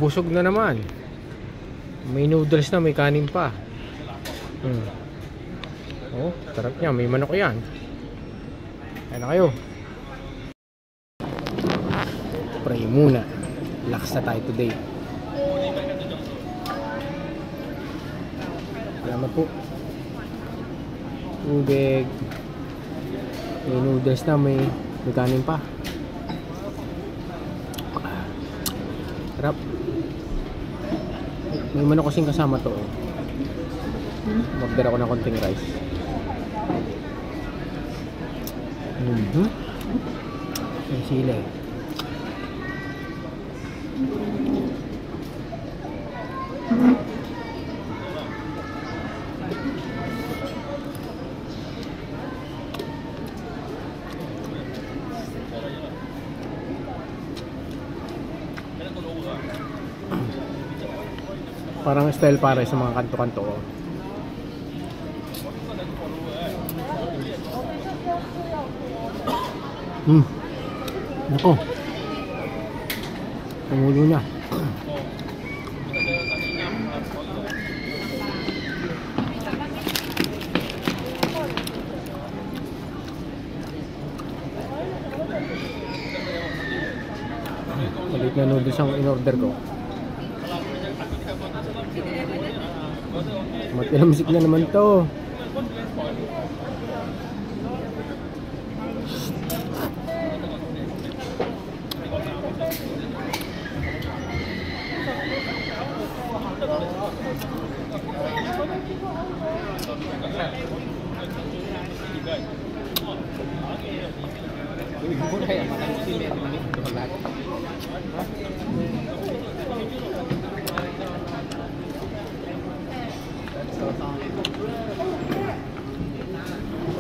busog na naman. May noodles na, may kanin pa. Oh, sarap niya, may manok yan. Kaya na kayo. Pray muna. Relax na tayo today. Salamat po. Tubig. May noodles na, may kanin pa. Sarap. May manok kasing kasama to. Mag-order ako ng konting rice. May sila eh. Parang style pare sa mga kanto-kanto ko. Nako. Tumulo na. Malit na noodles ang in-order ko. Matilamsik na naman to.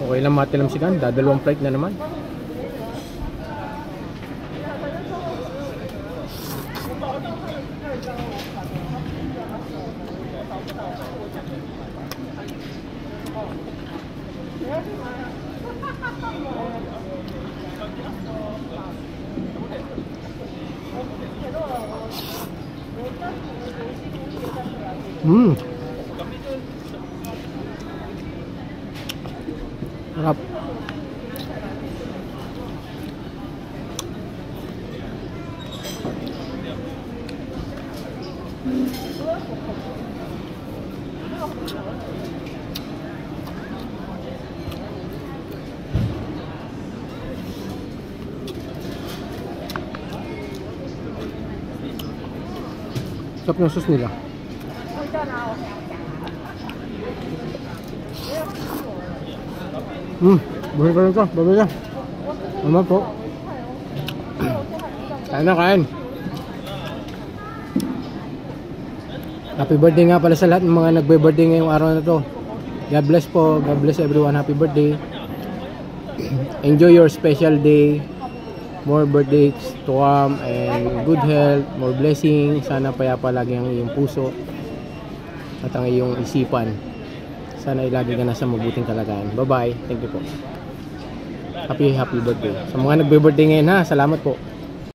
Okay lang matilamsikan, dadalawang flight na naman. Sarap. Sarap ng sauce nila. Buhay ka rin ka, babay ka. Mama po. Kain na, kain. Happy birthday nga pala sa lahat ng mga nagbe-birthday ngayong araw na to. God bless po, God bless everyone. Happy birthday. Enjoy your special day. More birthdays to come and good health, more blessings. Sana payapa lagi ang iyong puso at ang iyong isipan. Sana ilagi ka na sa mabuting kalagayan. Bye-bye. Thank you po. Happy birthday. Sa mga nagbe-birthday ngayon ha, salamat po.